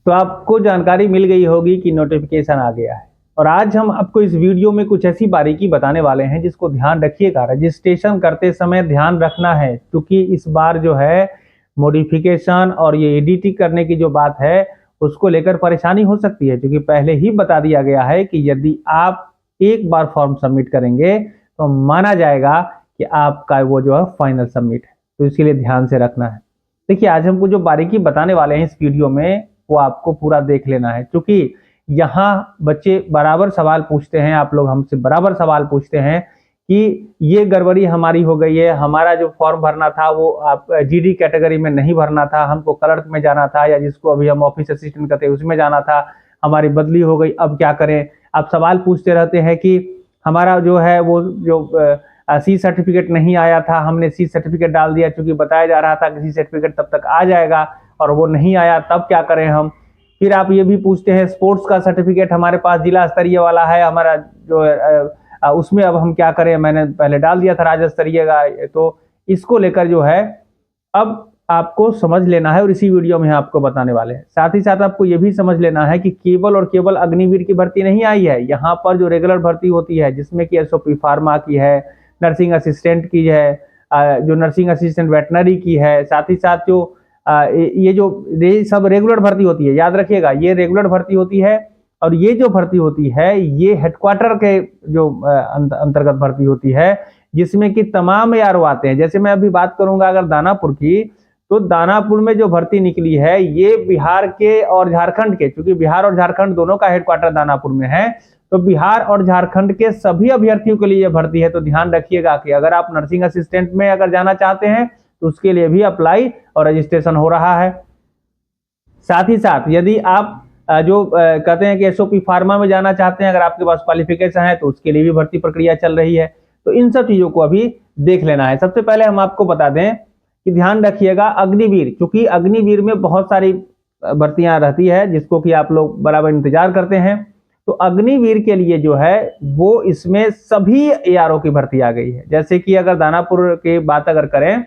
तो आपको जानकारी मिल गई होगी कि नोटिफिकेशन आ गया है और आज हम आपको इस वीडियो में कुछ ऐसी बारीकी बताने वाले हैं जिसको ध्यान रखिएगा। रजिस्ट्रेशन करते समय ध्यान रखना है, क्योंकि इस बार जो है मॉडिफिकेशन और ये एडिटिंग करने की जो बात है उसको लेकर परेशानी हो सकती है, क्योंकि पहले ही बता दिया गया है कि यदि आप एक बार फॉर्म सबमिट करेंगे तो माना जाएगा कि आपका वो जो है फाइनल सबमिट है। तो इसके लिए ध्यान से रखना है। देखिए, आज हमको जो बारीकी बताने वाले हैं इस वीडियो में वो आपको पूरा देख लेना है, क्योंकि यहाँ बच्चे बराबर सवाल पूछते हैं, आप लोग हमसे बराबर सवाल पूछते हैं कि ये गड़बड़ी हमारी हो गई है, हमारा जो फॉर्म भरना था वो आप जीडी कैटेगरी में नहीं भरना था, हमको क्लर्क में जाना था, या जिसको अभी हम ऑफिस असिस्टेंट कहते हैं उसमें जाना था, हमारी बदली हो गई, अब क्या करें। आप सवाल पूछते रहते हैं कि हमारा जो है वो जो सी सर्टिफिकेट नहीं आया था, हमने सी सर्टिफिकेट डाल दिया, क्योंकि बताया जा रहा था कि सी सर्टिफिकेट तब तक आ जाएगा और वो नहीं आया, तब क्या करें हम। फिर आप ये भी पूछते हैं स्पोर्ट्स का सर्टिफिकेट हमारे पास जिला स्तरीय वाला है, हमारा जो उसमें अब हम क्या करें, मैंने पहले डाल दिया था राज्य स्तरीय का। तो इसको लेकर जो है अब आपको समझ लेना है और इसी वीडियो में आपको बताने वाले हैं। साथ ही साथ आपको ये भी समझ लेना है कि केवल और केवल अग्निवीर की भर्ती नहीं आई है, यहाँ पर जो रेगुलर भर्ती होती है जिसमें कि एसओपी फार्मा की है, नर्सिंग असिस्टेंट की है, जो नर्सिंग असिस्टेंट वेटनरी की है, साथ ही साथ जो ये सब रेगुलर भर्ती होती है। याद रखिएगा, ये रेगुलर भर्ती होती है और ये जो भर्ती होती है ये हेडक्वार्टर के जो अंतर्गत भर्ती होती है, जिसमें कि तमाम एआरओ आते हैं। जैसे मैं अभी बात करूंगा अगर दानापुर की, तो दानापुर में जो भर्ती निकली है ये बिहार के और झारखंड के, क्योंकि बिहार और झारखंड दोनों का हेडक्वार्टर दानापुर में है, तो बिहार और झारखंड के सभी अभ्यर्थियों के लिए यह भर्ती है। तो ध्यान रखिएगा कि अगर आप नर्सिंग असिस्टेंट में अगर जाना चाहते हैं तो उसके लिए भी अप्लाई और रजिस्ट्रेशन हो रहा है। साथ ही साथ यदि आप जो कहते हैं कि एसओपी फार्मा में जाना चाहते हैं, अगर आपके पास क्वालिफिकेशन है तो उसके लिए भी भर्ती प्रक्रिया चल रही है। तो इन सब चीजों को अभी देख लेना है। सबसे पहले हम आपको बता दें कि ध्यान रखिएगा अग्निवीर, क्योंकि अग्निवीर में बहुत सारी भर्तियां रहती है जिसको कि आप लोग बराबर इंतजार करते हैं। तो अग्निवीर के लिए जो है वो इसमें सभी एआरओ की भर्ती आ गई है। जैसे कि अगर दानापुर की बात अगर करें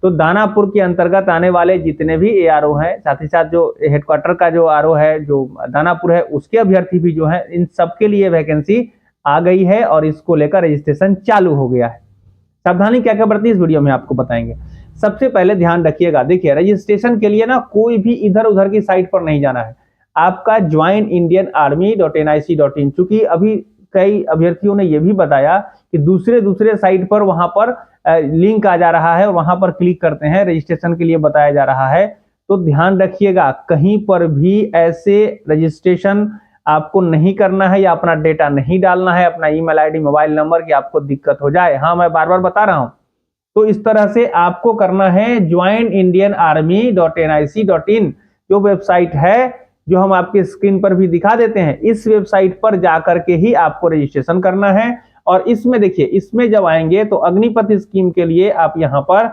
तो दानापुर के अंतर्गत आने वाले जितने भी एआरओ हैं, साथ ही साथ जो हेडक्वार्टर का जो आरओ है जो दानापुर है उसके अभ्यर्थी भी जो है, इन सबके लिए वैकेंसी आ गई है और इसको लेकर रजिस्ट्रेशन चालू हो गया है। सावधानी क्या क्या बरतनी इस वीडियो में आपको बताएंगे। सबसे पहले ध्यान रखिएगा, देखिए रजिस्ट्रेशन के लिए ना कोई भी इधर उधर की साइट पर नहीं जाना है। आपका joinindianarmy.nic.in, चूंकि अभी कई अभ्यर्थियों ने यह भी बताया कि दूसरे साइट पर वहां पर लिंक आ जा रहा है और वहां पर क्लिक करते हैं, रजिस्ट्रेशन के लिए बताया जा रहा है। तो ध्यान रखिएगा कहीं पर भी ऐसे रजिस्ट्रेशन आपको नहीं करना है या अपना डेटा नहीं डालना है, अपना ईमेल आईडी मोबाइल नंबर की आपको दिक्कत हो जाए। हाँ, मैं बार बार बता रहा हूं। तो इस तरह से आपको करना है joinindianarmy.nic.in, जो वेबसाइट है जो हम आपके स्क्रीन पर भी दिखा देते हैं, इस वेबसाइट पर जाकर के ही आपको रजिस्ट्रेशन करना है। और इसमें देखिए, इसमें जब आएंगे तो अग्निपथ स्कीम के लिए आप यहाँ पर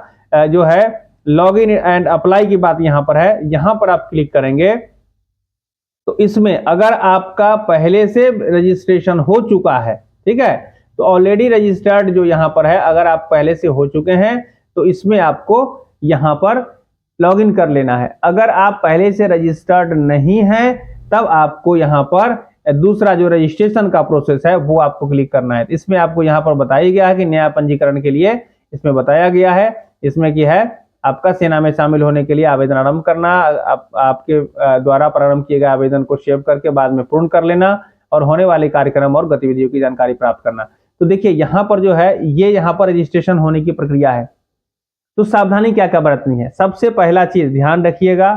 जो है लॉग इन एंड अप्लाई की बात यहाँ पर है, यहाँ पर आप क्लिक करेंगे तो इसमें अगर आपका पहले से रजिस्ट्रेशन हो चुका है, ठीक है, तो ऑलरेडी रजिस्टर्ड जो यहाँ पर है, अगर आप पहले से हो चुके हैं तो इसमें आपको यहाँ पर लॉगिन कर लेना है। अगर आप पहले से रजिस्टर्ड नहीं है तब आपको यहाँ पर दूसरा जो रजिस्ट्रेशन का प्रोसेस है वो आपको क्लिक करना है। इसमें आपको यहाँ पर बताया गया है कि नया पंजीकरण के लिए इसमें बताया गया है, इसमें की है आपका सेना में शामिल होने के लिए आवेदन आरंभ करना, आपके द्वारा प्रारंभ किए गए आवेदन को सेव करके बाद में पूर्ण कर लेना और होने वाले कार्यक्रम और गतिविधियों की जानकारी प्राप्त करना। तो देखिए यहाँ पर जो है ये यहाँ पर रजिस्ट्रेशन होने की प्रक्रिया है। तो सावधानी क्या क्या बरतनी है। सबसे पहला चीज ध्यान रखिएगा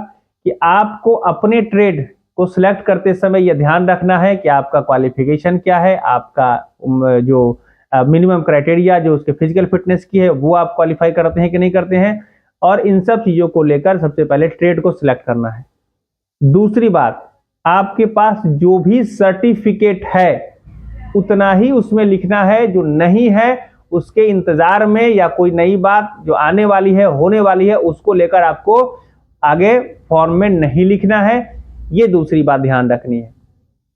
कि आपको अपने ट्रेड को सिलेक्ट करते समय यह ध्यान रखना है कि आपका क्वालिफिकेशन क्या है, आपका जो मिनिमम क्राइटेरिया जो उसके फिजिकल फिटनेस की है वो आप क्वालिफाई करते हैं कि नहीं करते हैं, और इन सब चीजों को लेकर सबसे पहले ट्रेड को सिलेक्ट करना है। दूसरी बात, आपके पास जो भी सर्टिफिकेट है उतना ही उसमें लिखना है, जो नहीं है उसके इंतजार में या कोई नई बात जो आने वाली है होने वाली है उसको लेकर आपको आगे फॉर्म में नहीं लिखना है। ये दूसरी बात ध्यान रखनी है।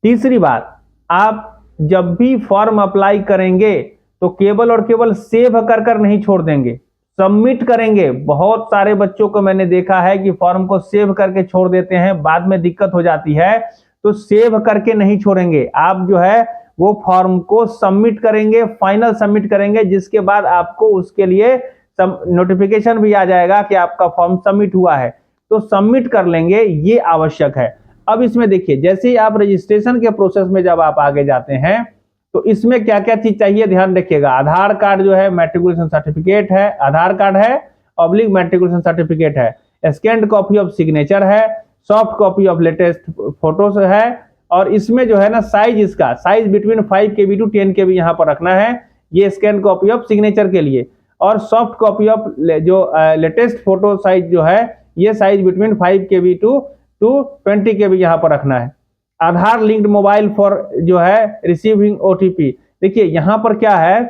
तीसरी बात, आप जब भी फॉर्म अप्लाई करेंगे तो केवल और केवल सेव कर नहीं छोड़ देंगे, सबमिट करेंगे। बहुत सारे बच्चों को मैंने देखा है कि फॉर्म को सेव करके छोड़ देते हैं, बाद में दिक्कत हो जाती है। तो सेव करके नहीं छोड़ेंगे, आप जो है वो फॉर्म को सबमिट करेंगे, फाइनल सबमिट करेंगे, जिसके बाद आपको उसके लिए नोटिफिकेशन भी आ जाएगा कि आपका फॉर्म सबमिट हुआ है। तो सबमिट कर लेंगे, ये आवश्यक है। अब इसमें देखिए, जैसे ही आप रजिस्ट्रेशन के प्रोसेस में जब आप आगे जाते हैं तो इसमें क्या क्या चीज चाहिए ध्यान रखिएगा। आधार कार्ड जो है, मैट्रिकुलेशन सर्टिफिकेट है, आधार कार्ड है ऑब्लिक मैट्रिकुलेशन सर्टिफिकेट है, स्कैन्ड कॉपी ऑफ सिग्नेचर है, soft copy of latest photos है, और इसमें जो है ना साइज, इसका size between 5 KB to 10 KB यहाँ पर रखना है, ये स्कैन कॉपी ऑफ सिग्नेचर के लिए। और सॉफ्ट कॉपी ऑफ जो लेटेस्ट फोटो साइज जो है, ये size between 5 KB to 20 KB यहाँ पर रखना है। आधार लिंक्ड मोबाइल फॉर जो है रिसीविंग OTP। देखिए यहाँ पर क्या है,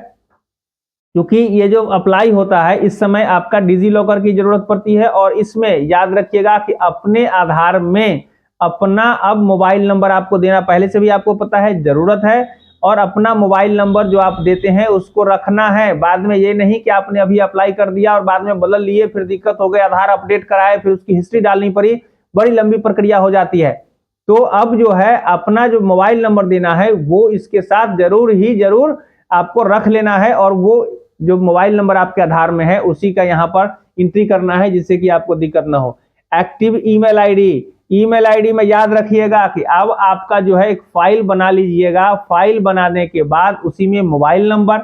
क्योंकि ये जो अप्लाई होता है इस समय आपका डिजी लॉकर की जरूरत पड़ती है, और इसमें याद रखिएगा कि अपने आधार में अपना अब मोबाइल नंबर आपको देना, पहले से भी आपको पता है, जरूरत है। और अपना मोबाइल नंबर जो आप देते हैं उसको रखना है। बाद में ये नहीं कि आपने अभी अप्लाई कर दिया और बाद में बदल लिए, फिर दिक्कत हो गई, आधार अपडेट कराए, फिर उसकी हिस्ट्री डालनी पड़ी, बड़ी लंबी प्रक्रिया हो जाती है। तो अब जो है अपना जो मोबाइल नंबर देना है वो इसके साथ जरूर आपको रख लेना है, और वो जो मोबाइल नंबर आपके आधार में है उसी का यहाँ पर एंट्री करना है, जिससे कि आपको दिक्कत ना हो। एक्टिव ईमेल आईडी में याद रखिएगा कि अब आपका जो है एक फाइल बना लीजिएगा। फाइल बनाने के बाद उसी में मोबाइल नंबर,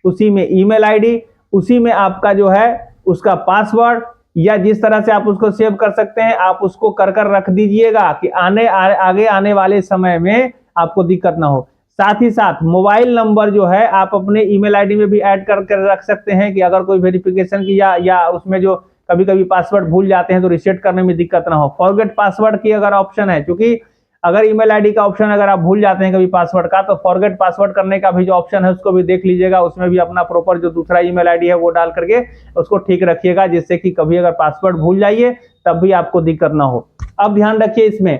उसी में ईमेल आईडी, उसी में आपका जो है उसका पासवर्ड, या जिस तरह से आप उसको सेव कर सकते हैं आप उसको कर रख दीजिएगा कि आगे आने वाले समय में आपको दिक्कत ना हो। साथ ही साथ मोबाइल नंबर जो है आप अपने ईमेल आईडी में भी ऐड कर रख सकते हैं कि अगर कोई वेरिफिकेशन की या उसमें जो कभी कभी पासवर्ड भूल जाते हैं तो रिसेट करने में दिक्कत ना हो। फॉरगेट पासवर्ड की अगर ऑप्शन है, क्योंकि अगर ईमेल आईडी का ऑप्शन अगर आप भूल जाते हैं कभी पासवर्ड का, तो फॉरगेट पासवर्ड करने का भी जो ऑप्शन है उसको भी देख लीजिएगा। उसमें भी अपना प्रॉपर जो दूसरा ईमेल आईडी है वो डाल करके उसको ठीक रखिएगा, जिससे कि कभी अगर पासवर्ड भूल जाइए तब भी आपको दिक्कत ना हो। अब ध्यान रखिए इसमें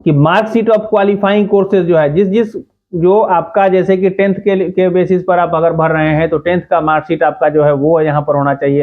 कि मार्कशीट ऑफ क्वालिफाइंग कोर्सेज जो है, जिस जो आपका जैसे कि 10th के बेसिस पर आप अगर भर रहे हैं तो 10th का मार्कशीट आपका जो है वो यहाँ पर होना चाहिए।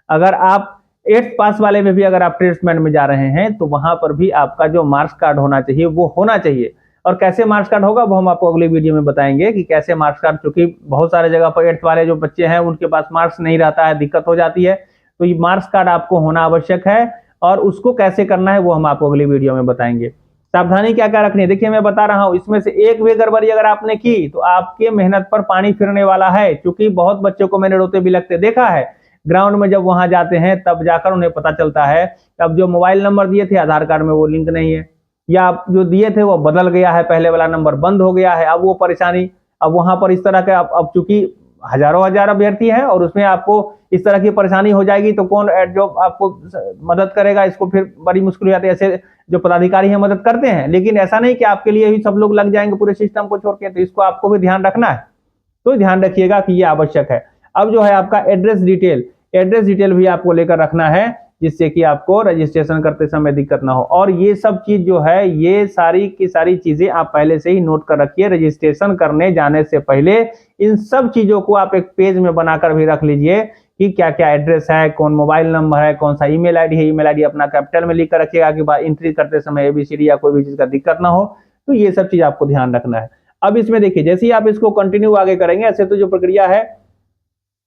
अगर आप 8th पास वाले में भी अगर आप ट्रेड्समैन में जा रहे हैं तो वहां पर भी आपका जो मार्क्स कार्ड होना चाहिए वो होना चाहिए। और कैसे मार्क्स कार्ड होगा वो हम आपको अगली वीडियो में बताएंगे कि कैसे मार्क्स कार्ड, क्योंकि बहुत सारे जगह पर 8th वाले जो बच्चे हैं उनके पास मार्क्स नहीं रहता है, दिक्कत हो जाती है। तो ये मार्क्स कार्ड आपको होना आवश्यक है, और उसको कैसे करना है वो हम आपको अगली वीडियो में बताएंगे। सावधानी क्या क्या रखनी है, देखिए मैं बता रहा हूं, इसमें से एक भी गड़बड़ी अगर आपने की तो आपके मेहनत पर पानी फिरने वाला है। क्योंकि बहुत बच्चों को मैंने रोते बिलखते देखा है, ग्राउंड में जब वहां जाते हैं तब जाकर उन्हें पता चलता है अब जो मोबाइल नंबर दिए थे आधार कार्ड में वो लिंक नहीं है, या जो दिए थे वो बदल गया है, पहले वाला नंबर बंद हो गया है, अब वो परेशानी। अब वहां पर इस तरह के अब चूंकि हजारों हजार अभ्यर्थी हैं और उसमें आपको इस तरह की परेशानी हो जाएगी तो कौन जो आपको मदद करेगा, इसको फिर बड़ी मुश्किल हो जाती है। ऐसे जो पदाधिकारी हैं मदद करते हैं, लेकिन ऐसा नहीं कि आपके लिए ही सब लोग लग जाएंगे पूरे सिस्टम को छोड़ के, तो इसको आपको भी ध्यान रखना है। तो ध्यान रखिएगा कि ये आवश्यक है। अब जो है आपका एड्रेस डिटेल भी आपको लेकर रखना है, जिससे कि आपको रजिस्ट्रेशन करते समय दिक्कत ना हो। और ये सब चीज जो है, ये सारी की सारी चीजें आप पहले से ही नोट कर रखिए। रजिस्ट्रेशन करने जाने से पहले इन सब चीजों को आप एक पेज में बनाकर भी रख लीजिए कि क्या क्या एड्रेस है, कौन मोबाइल नंबर है, कौन सा ईमेल आईडी है। ईमेल आईडी अपना कैपिटल में लिख कर रखिएगा कि एंट्री करते समय ABCD या कोई भी चीज का दिक्कत ना हो। तो ये सब चीज आपको ध्यान रखना है। अब इसमें देखिए, जैसे ही आप इसको कंटिन्यू आगे करेंगे, ऐसे तो जो प्रक्रिया है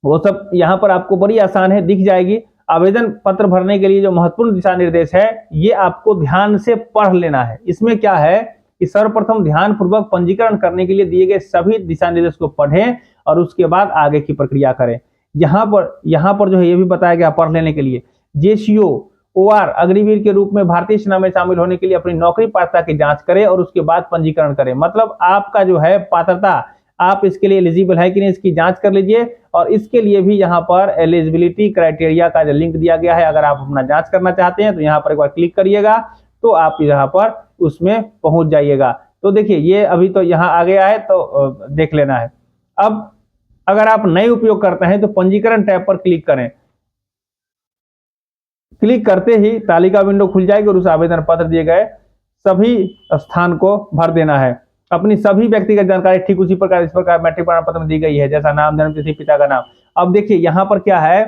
वो सब यहाँ पर आपको बड़ी आसान है, दिख जाएगी। आवेदन पत्र भरने के लिए जो महत्वपूर्ण दिशा निर्देश है ये आपको ध्यान से पढ़ लेना है। इसमें क्या है कि सर्वप्रथम ध्यान पूर्वक पंजीकरण करने के लिए दिए गए सभी दिशा निर्देश को पढ़ें और उसके बाद आगे की प्रक्रिया करें। यहाँ पर जो है ये भी बताया गया पढ़ लेने के लिए, JCO OR अग्निवीर के रूप में भारतीय सेना में शामिल होने के लिए अपनी नौकरी पात्रता की जांच करें और उसके बाद पंजीकरण करें। मतलब आपका जो है पात्रता, आप इसके लिए एलिजिबल है कि नहीं, इसकी जांच कर लीजिए। और इसके लिए भी यहाँ पर एलिजिबिलिटी क्राइटेरिया का जो लिंक दिया गया है, अगर आप अपना जांच करना चाहते हैं तो यहाँ पर एक बार क्लिक करिएगा तो आप यहाँ पर उसमें पहुंच जाइएगा। तो देखिए ये अभी तो यहाँ आ गया है, तो देख लेना है। अब अगर आप नए उपयोग करते हैं तो पंजीकरण टैब पर क्लिक करें। क्लिक करते ही तालिका विंडो खुल जाएगी और उस आवेदन पत्र दिए गए सभी स्थान को भर देना है। अपनी सभी व्यक्तिगत जानकारी ठीक उसी प्रकार इस प्रकार मैट्रिक प्रमाण पत्र में दी गई है, जैसा नाम, जन्म तिथि, पिता का नाम। अब देखिए यहाँ पर क्या है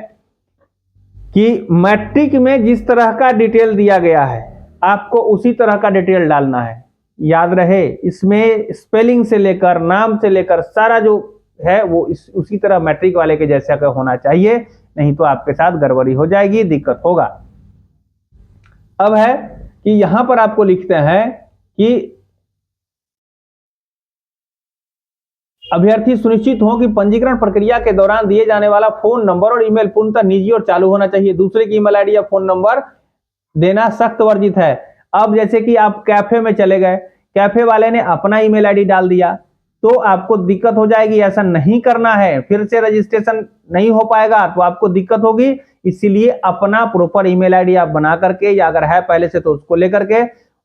कि मैट्रिक में जिस तरह का डिटेल दिया गया है आपको उसी तरह का डिटेल डालना है। याद रहे, इसमें स्पेलिंग से लेकर नाम से लेकर सारा जो है वो उसी तरह मैट्रिक वाले के जैसा का होना चाहिए, नहीं तो आपके साथ गड़बड़ी हो जाएगी, दिक्कत होगा। अब है कि यहां पर आपको लिखते हैं कि अभ्यर्थी सुनिश्चित हो कि पंजीकरण प्रक्रिया के दौरान दिए जाने वाला फोन नंबर और ईमेल पूर्णतः निजी और चालू होना चाहिए। दूसरे की ईमेल आईडी या फोन नंबर देना सख्त वर्जित है। अब जैसे कि आप कैफे में चले गए, कैफे वाले ने अपना ईमेल आईडी डाल दिया तो आपको दिक्कत हो जाएगी। ऐसा नहीं करना है, फिर से रजिस्ट्रेशन नहीं हो पाएगा तो आपको दिक्कत होगी। इसीलिए अपना प्रॉपर ईमेल आईडी आप बना करके, या अगर है पहले से तो उसको लेकर के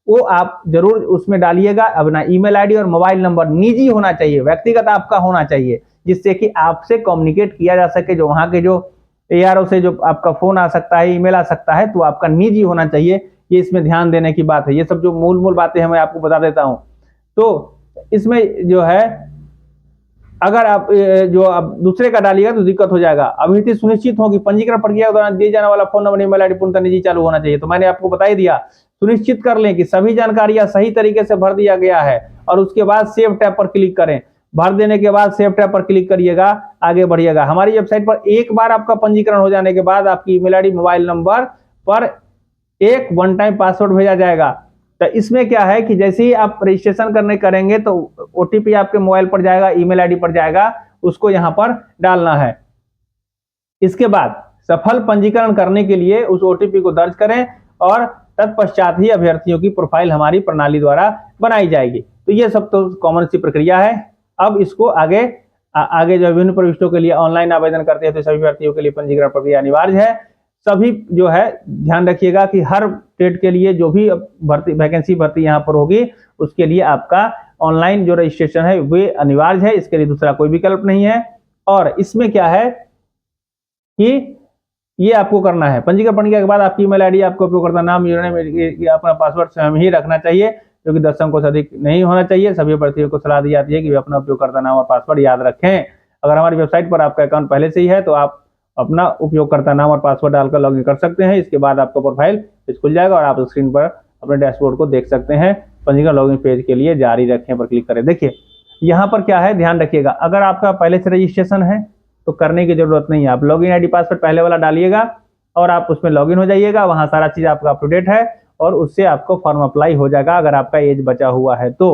वो आप जरूर उसमें डालिएगा। अपना ईमेल आईडी और मोबाइल नंबर निजी होना चाहिए, व्यक्तिगत आपका होना चाहिए, जिससे कि आपसे कम्युनिकेट किया जा सके। जो वहां के जो ARO से जो आपका फोन आ सकता है, ईमेल आ सकता है, तो आपका निजी होना चाहिए। ये इसमें ध्यान देने की बात है। ये सब जो मूल बातें हैं मैं आपको बता देता हूं। तो इसमें जो है अगर आप दूसरे का डालिएगा तो दिक्कत हो जाएगा। अभ्यर्थी सुनिश्चित हो कि पंजीकरण प्रक्रिया के दौरान दिए जाने वाला फोन नंबर, ईमेल आईडी पूर्णतः निजी चालू होना चाहिए। तो मैंने आपको बता ही दिया, सुनिश्चित कर लें कि सभी जानकारियां सही तरीके से भर दिया गया है और उसके बाद सेव टैब पर क्लिक करें। भर देने के बाद सेव टैब पर क्लिक करिएगा, आगे बढ़िएगा। हमारी वेबसाइट पर एक बार आपका पंजीकरण हो जाने के बाद आपकी ईमेल आईडी, मोबाइल नंबर पर एक वन टाइम पासवर्ड भेजा जाएगा। तो इसमें क्या है कि जैसे ही आप रजिस्ट्रेशन करने करेंगे तो OTP आपके मोबाइल पर जाएगा, ईमेल आईडी पर जाएगा, उसको यहां पर डालना है। इसके बाद सफल पंजीकरण करने के लिए उस OTP को दर्ज करें और तत्पश्चात ही अभ्यर्थियों की प्रोफाइल हमारी प्रणाली द्वारा बनाई जाएगी। तो ये सब तो कॉमन सी प्रक्रिया है। अब इसको आगे जो विभिन्न प्रविष्टों के लिए ऑनलाइन आवेदन करते हैं तो सभी अभ्यर्थियों के लिए पंजीकरण प्रक्रिया अनिवार्य है। सभी जो है ध्यान रखिएगा कि हर ट्रेड के लिए जो भी वैकेंसी भर्ती यहाँ पर होगी उसके लिए आपका ऑनलाइन जो रजिस्ट्रेशन है वे अनिवार्य है। इसके लिए दूसरा कोई विकल्प नहीं है। और इसमें क्या है कि ये आपको करना है, पंजीकरण प्रक्रिया के बाद आपकी ईमेल आईडी, आपको उपयोगकर्ता नाम, यूजरनेम, अपना पासवर्ड स्वयं ही रखना चाहिए, जो कि 10 अंकों से अधिक नहीं होना चाहिए। सभी अभ्यर्थियों को सलाह दी जाती है कि वे अपना उपयोगकर्ता नाम और पासवर्ड याद रखें। अगर हमारी वेबसाइट पर आपका अकाउंट पहले से ही है तो आप अपना उपयोगकर्ता नाम और पासवर्ड डालकर लॉगिन कर सकते हैं। इसके बाद आपका प्रोफाइल खुल जाएगा और आप स्क्रीन पर अपने डैशबोर्ड को देख सकते हैं। पंजीकरण लॉगिन पेज के लिए जारी रखें पर क्लिक करें। देखिए यहाँ पर क्या है, ध्यान रखिएगा, अगर आपका पहले से रजिस्ट्रेशन है तो करने की जरूरत नहीं है। आप लॉगिन आईडी पासवर्ड पहले वाला डालिएगा और आप उसमें लॉगिन हो जाइएगा। वहां सारा चीज आपका अप टू डेट है और उससे आपको फॉर्म अप्लाई हो जाएगा अगर आपका एज बचा हुआ है तो।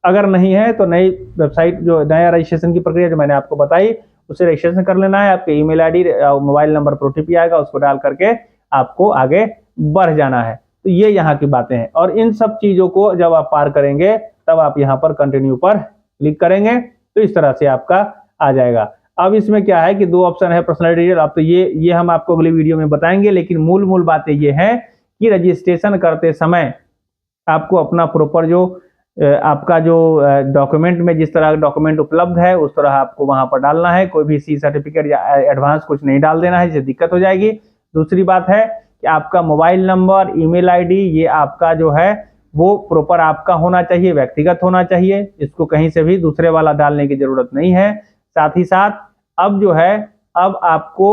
अगर नहीं है तो नई वेबसाइट जो नया रजिस्ट्रेशन की प्रक्रिया जो मैंने आपको बताई उसे रजिस्ट्रेशन कर लेना है। आपके ईमेल आईडी, मोबाइल नंबर पर OTP आएगा, उसको डाल करके आपको आगे बढ़ जाना है। तो ये यहाँ की बातें हैं और इन सब चीजों को जब आप पार करेंगे तब आप यहाँ पर कंटिन्यू पर क्लिक करेंगे तो इस तरह से आपका आ जाएगा। अब इसमें क्या है कि 2 ऑप्शन है, पर्सनल डिटेल। अब तो ये हम आपको अगली वीडियो में बताएंगे, लेकिन मूल बातें ये हैं कि रजिस्ट्रेशन करते समय आपको अपना प्रॉपर जो आपका जो डॉक्यूमेंट में जिस तरह का डॉक्यूमेंट उपलब्ध है उस तरह आपको वहां पर डालना है। कोई भी सी सर्टिफिकेट या एडवांस कुछ नहीं डाल देना है, जिससे दिक्कत हो जाएगी। दूसरी बात है कि आपका मोबाइल नंबर, ईमेल आईडी, ये आपका जो है वो प्रॉपर आपका होना चाहिए, व्यक्तिगत होना चाहिए। इसको कहीं से भी दूसरे वाला डालने की जरूरत नहीं है। साथ ही साथ अब जो है अब आपको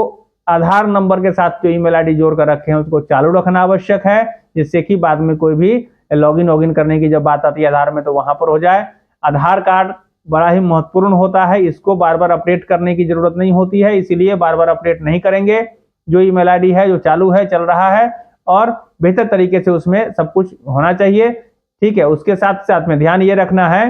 आधार नंबर के साथ जो ईमेल आईडी जोड़ कर रखे हैं उसको चालू रखना आवश्यक है, जिससे कि बाद में कोई भी लॉगिन करने की जब बात आती है आधार में तो वहां पर हो जाए। आधार कार्ड बड़ा ही महत्वपूर्ण होता है, इसको बार बार अपडेट करने की जरूरत नहीं होती है, इसीलिए बार बार अपडेट नहीं करेंगे। जो ईमेल आईडी है जो चालू है, चल रहा है और बेहतर तरीके से उसमें सब कुछ होना चाहिए, ठीक है। उसके साथ साथ में ध्यान ये रखना है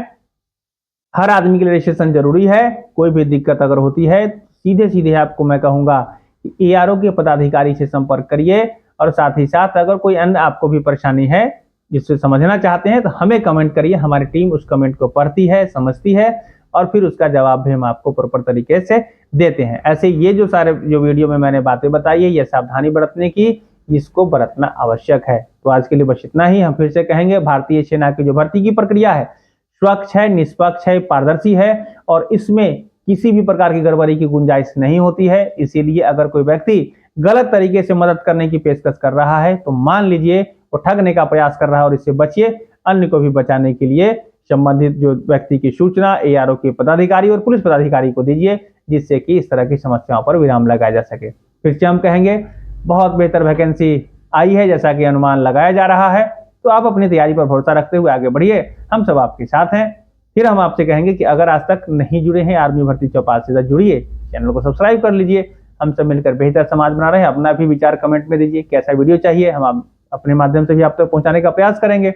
हर आदमी के लिए रजिस्ट्रेशन जरूरी है। कोई भी दिक्कत अगर होती है सीधे आपको मैं कहूंगा कि ARO के पदाधिकारी से संपर्क करिए। और साथ ही साथ अगर कोई अन्य आपको भी परेशानी है जिससे समझना चाहते हैं तो हमें कमेंट करिए, हमारी टीम उस कमेंट को पढ़ती है, समझती है और फिर उसका जवाब भी हम आपको प्रॉपर तरीके से देते हैं। ऐसे ये जो सारे जो वीडियो में मैंने बातें बताई है ये सावधानी बरतने की, इसको बरतना आवश्यक है। तो आज के लिए बस इतना ही। हम फिर से कहेंगे भारतीय सेना की जो भर्ती की प्रक्रिया है स्वच्छ है, निष्पक्ष है, पारदर्शी है और इसमें किसी भी प्रकार की गड़बड़ी की गुंजाइश नहीं होती है। इसीलिए अगर कोई व्यक्ति गलत तरीके से मदद करने की पेशकश कर रहा है तो मान लीजिए वो ठगने का प्रयास कर रहा है और इससे बचिए। अन्य को भी बचाने के लिए संबंधित जो व्यक्ति की सूचना ARO के पदाधिकारी और पुलिस पदाधिकारी को दीजिए। जिससे कि इस तरह की समस्याओं पर विराम लगाया जा सके। फिर से हम कहेंगे, बहुत बेहतर वैकेंसी आई है जैसा कि अनुमान लगाया जा रहा है, तो आप अपनी तैयारी पर भरोसा रखते हुए आगे बढ़िए, हम सब आपके साथ हैं। फिर हम आपसे कहेंगे कि अगर आज तक नहीं जुड़े हैं आर्मी भर्ती चौपाल से, जुड़िए, चैनल को सब्सक्राइब कर लीजिए। हम सब मिलकर बेहतर समाज बना रहे हैं। अपना भी विचार कमेंट में दीजिए, कैसा वीडियो चाहिए, हम अपने माध्यम से भी आप तक पहुंचाने का प्रयास करेंगे।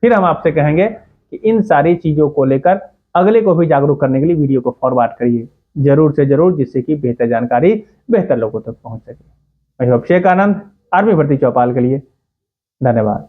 फिर हम आपसे कहेंगे कि इन सारी चीजों को लेकर अगले को भी जागरूक करने के लिए वीडियो को फॉरवर्ड करिए, जरूर से जरूर, जिससे कि बेहतर जानकारी बेहतर लोगों तक पहुंच सके। मैं अभिषेक आनंद, आर्मी भर्ती चौपाल के लिए, धन्यवाद।